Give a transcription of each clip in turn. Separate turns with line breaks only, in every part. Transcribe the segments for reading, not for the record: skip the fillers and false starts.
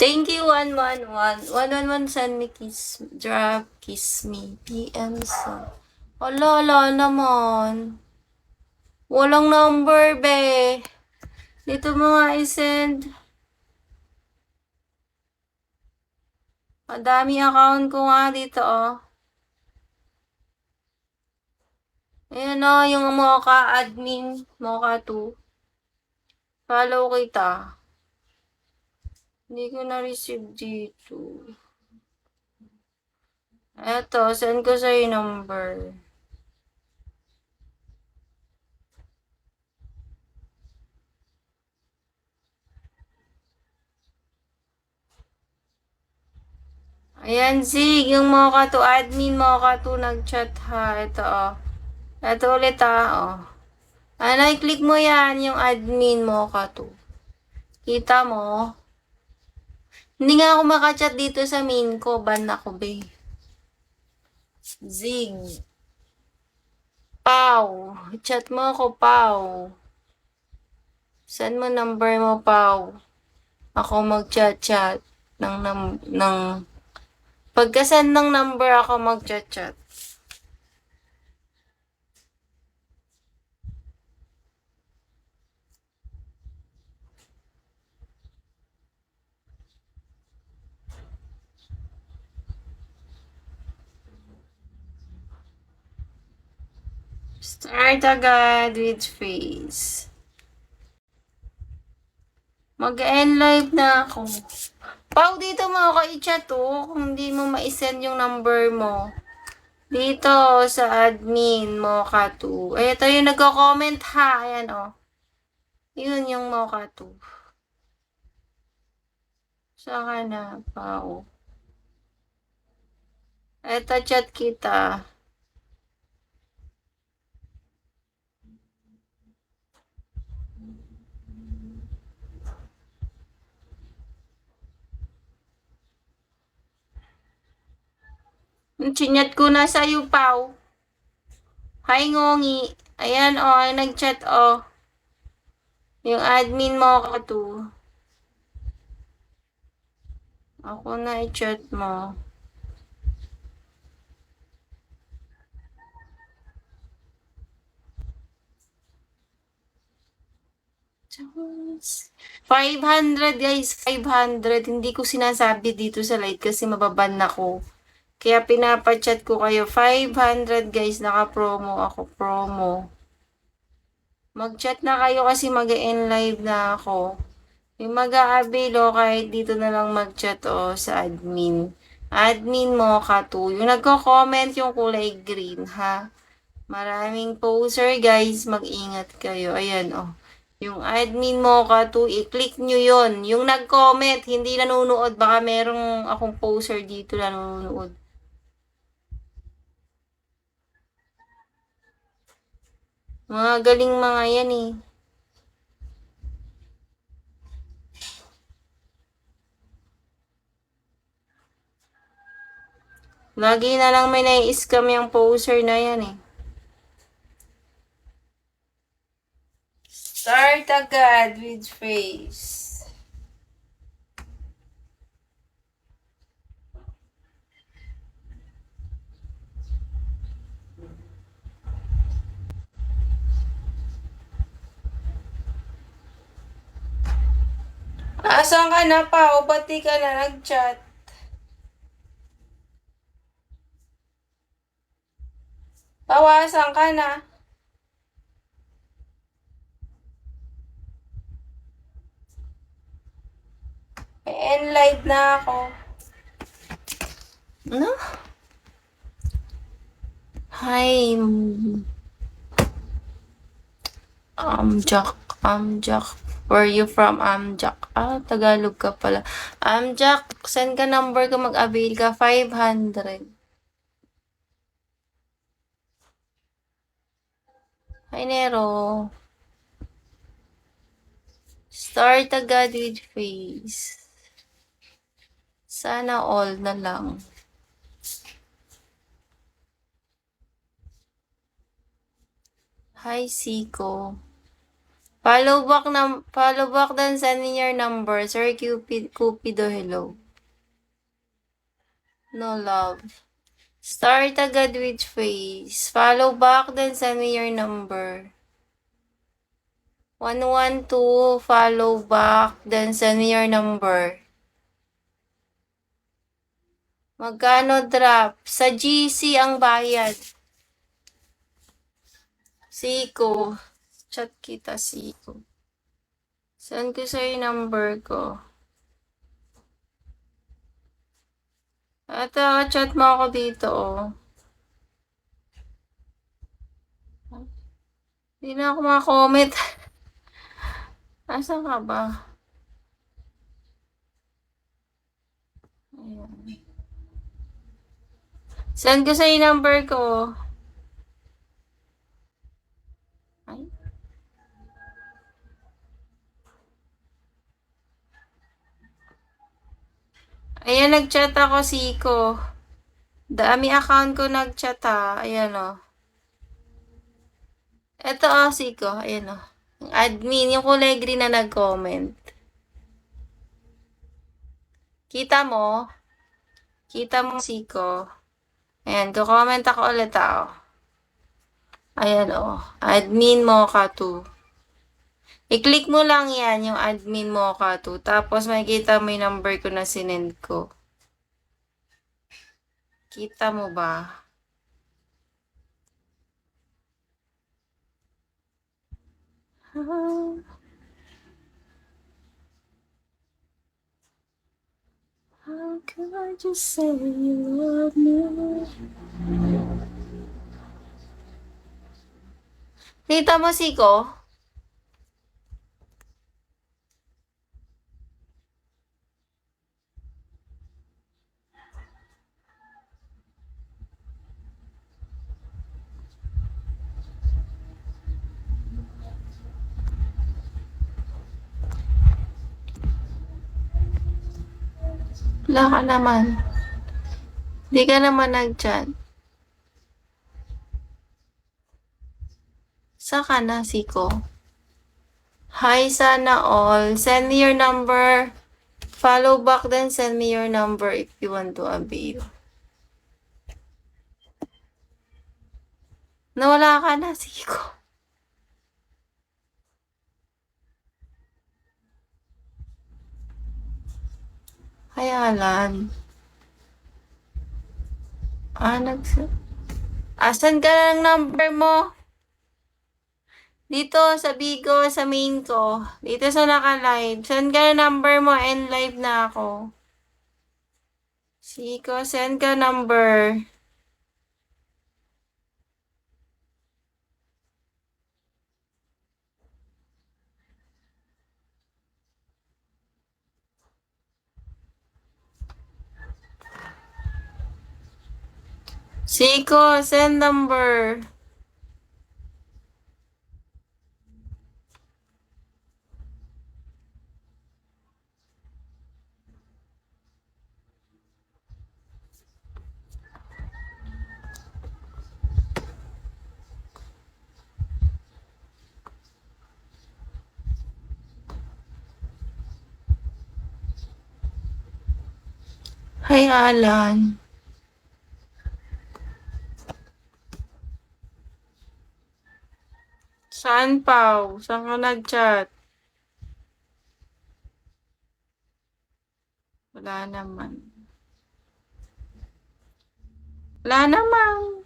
Thank you, 111. 111, send me kiss, drop, kiss me, PM sa. Ala naman. Walang number, be. Dito mo nga i-send. Madami account ko nga dito, oh. Ayan, oh, yung Mocha admin, Mocha 2. Follow kita. Hindi ko na-receive dito. Eto, send ko sa'yo yung number. Ayan, Zig, yung Mocha 2, admin Mocha 2 nag-chat ha. Ito, oh. Ito ulit, oh. Ano, i-click mo yan, yung admin Mocha 2. Kita mo? Hindi nga ako makachat dito sa main ko. Ban ako, be. Zig. Pau. Chat mo ako, Pau. Send mo number mo, Pau. Ako mag-chat-chat ng pagka-send ng number ako mag-chat-chat. Start agad with face. Mag-end live na ako. Pau, dito mo ako i-chat, oh, kung hindi mo ma-send yung number mo. Dito sa admin, Mocha 2. Ay, ito yung nagko-comment ha. Ayan, oh. Yun yung Mocha 2. Saka na, Pau. Ito, chat kita. Chinyat ko na sa'yo, Pau. Hi, Ngongi. Ayan, oh, ay nag-chat, oh. Yung admin mo ka to. Ako na i-chat mo. $500, guys. 500. Hindi ko sinasabi dito sa live kasi mababan ako. Kaya pinapachat ko kayo. 500, guys. Naka-promo ako. Promo. Mag-chat na kayo kasi mag-end live na ako. Yung mag-a-avail, kahit dito na lang mag-chat, sa admin. Admin mo ka to. Yung nagko-comment yung kulay green, ha? Maraming poster, guys. Mag-ingat kayo. Ayan, oh. Yung admin mo ka to, i-click nyo yun. Yung nag-comment, hindi nanonood. Baka merong akong poster dito na nanonood. Mga galing mga yan, eh. Lagi na lang may nai-scam yung poster na yan, eh. Start agad with face. Asan ka na pa? O ba't di ka na nag-chat? Tawasan ka na. May end live na ako. No? Hi. Jack. Where you from, Jack? Tagalog ka pala. Jack, send ka number ko, mag-avail ka. 500. Hi, Nero. Start agad with face. Sana all na lang. Hi, Siko. Follow back then send me your number. Sir Cupido, hello. No love. Start agad with face. Follow back then send me your number. 112, follow back then send me your number. Magkano drop? Sa GC ang bayad. Siko. Chat kita, Siko. Send ko sa'yo yung number ko. Ito, chat mo ako dito, oh. Hindi na ako makakomment. Asan ka ba? Ayan. Send ko sa'yo yung number ko. Ay. Ayan, nag-chat ako, Siko. Dami account ko nag-chat, ha. Ayan, oh. Ito, oh, Siko. Ayan, oh. Yung admin, yung kulay green na nag-comment. Kita mo? Kita mo, Siko? Ayan, ko-comment ako ulit, oh. Ayan, oh. Admin Mocha 2. I-click mo lang yan, yung admin Mocha 2. Tapos, makikita mo yung number ko na sinend ko. Kita mo ba? How can I just say you love me? Kita mo, Siko? Wala ka naman. Hindi ka naman nag-chat. Saan ka na, Siko? Hi, sana all. Send me your number. Follow back then, send me your number if you want to avail. Nawala ka na, Siko. Hi, Alan. Asan ka na ng number mo? Dito sa Bigo, sa main ko. Dito sa naka-live. Send ka na number mo and live na ako. Siko, send ka number. Siko, send number. Hi, Alan. Saan, Pao? Saan ka nag-chat? Wala naman. Wala naman.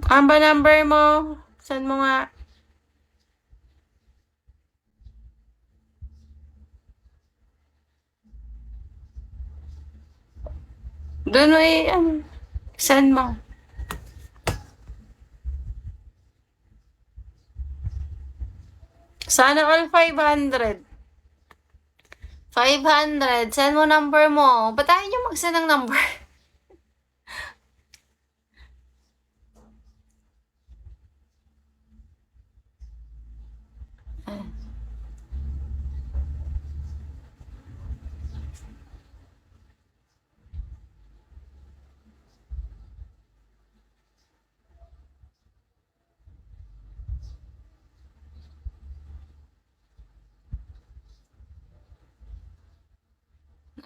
Ano ba number mo? Saan mo nga? Doon mo saan mo? Sana all 500. 500. Send mo number mo. Ba't tayo nyo mag-send ng number?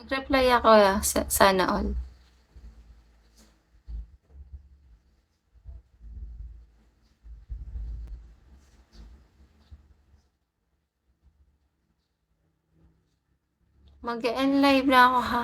Mag-reply ako, sana all. Mag-e-end live na ako, ha.